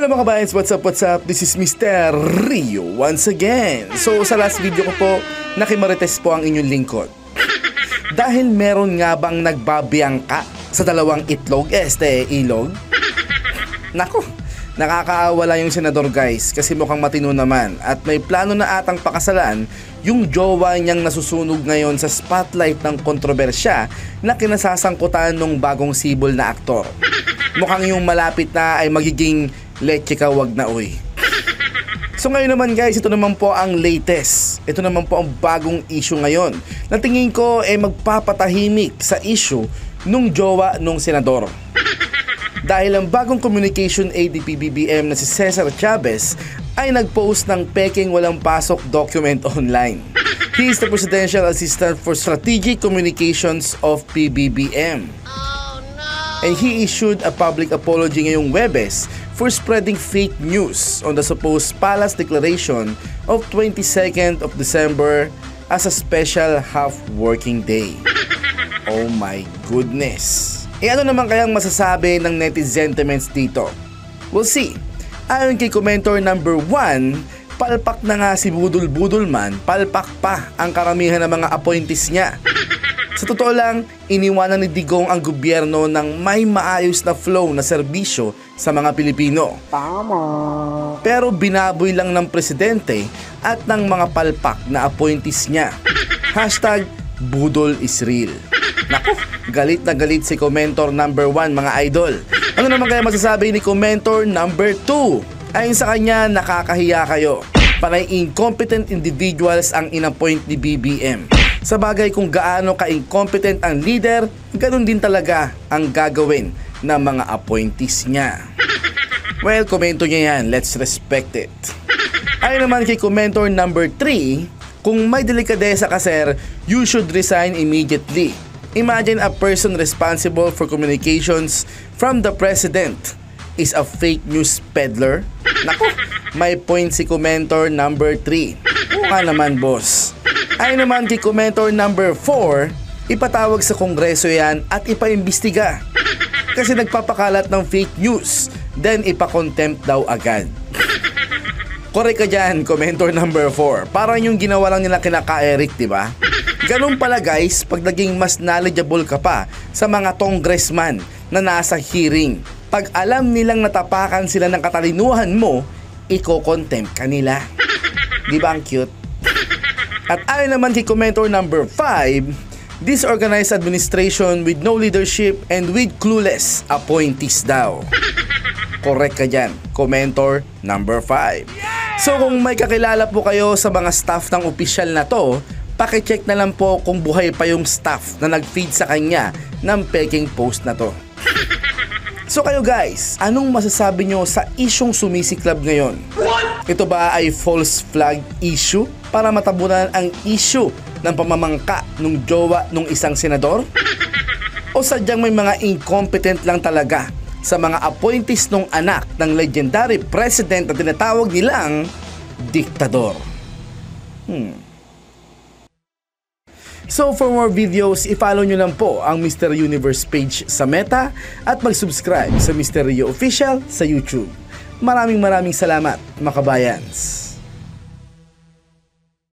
Hello mga kabayans, what's up? This is Mr. Rio once again. So sa last video ko po, nakimarites po ang inyong lingkod. Dahil meron nga bang nagbabiyangka sa dalawang ilog? Nako, nakakaawala yung senador guys kasi mukhang matino naman at may plano na atang pakasalan yung jowa niyang nasusunog ngayon sa spotlight ng kontrobersya na kinasasangkutan ng bagong sibol na aktor. Mukhang yung malapit na ay magiging leche ka wag na uy. So ngayon naman guys, ito naman po ang latest. Ito naman po ang bagong issue ngayon na tingin ko ay magpapatahimik sa issue nung jowa nung senador. Dahil ang bagong communication aide ni PBBM na si Cesar Chavez ay nagpost ng peking walang pasok document online. He is the Presidential Assistant for Strategic Communications of PBBM. And he issued a public apology ngayong Huwebes for spreading fake news on the supposed palace declaration of 22nd of December as a special half-working day. Oh my goodness. Ano naman kayang masasabi ng netizen sentiments dito? We'll see. Ayon kay commenter number 1, palpak na nga si Budol man, palpak pa ang karamihan ng mga appointees niya. Sa totoo lang, iniwanan ni Digong ang gobyerno ng may maayos na flow na serbisyo sa mga Pilipino. Tama. Pero binaboy lang ng presidente at ng mga palpak na appointees niya. Hashtag Budol is real. Naku, galit na galit si commenter number 1 mga idol. Ano naman kaya masasabi ni commenter number 2? Ayon sa kanya, nakakahiya kayo. Panay incompetent individuals ang inappoint ni BBM. Sa bagay kung gaano ka-incompetent ang leader, ganun din talaga ang gagawin ng mga appointees niya. Well, komento niya yan. Let's respect it. Ayon naman kay commenter number 3, kung may delikadesa ka sir, you should resign immediately. Imagine a person responsible for communications from the president is a fake news peddler. Naku, may point si commenter number 3. Oo nga naman boss. Ayon naman kay commenter number 4, ipatawag sa kongreso yan at ipaimbestiga. Kasi nagpapakalat ng fake news, then ipakontempt daw agad. Correct ka dyan, commenter number 4. Parang yung ginawa lang nila kina Ka-Eric, diba? Ganun pala guys, pag naging mas knowledgeable ka pa sa mga congressman na nasa hearing. Pag alam nilang natapakan sila ng katalinuhan mo, iko-contempt ka nila. Diba ang cute? At ayon naman kay commenter number 5, disorganized administration with no leadership and with clueless appointees daw. Correct ka dyan, commenter number 5. So kung may kakilala po kayo sa mga staff ng opisyal na to, pakicheck na lang po kung buhay pa yung staff na nag-feed sa kanya ng peking post na to. So kayo guys, anong masasabi nyo sa isyong sumisiklab ngayon? Ito ba ay false flag issue para matabunan ang issue ng pamamangka ng jowa ng isang senador? O sadyang may mga incompetent lang talaga sa mga appointees ng anak ng legendary president na tinatawag nilang diktador? So for more videos, i-follow nyo lang po ang Mr. Universe page sa Meta at mag-subscribe sa Mr. Rio Official sa YouTube. Maraming salamat mga kabayans.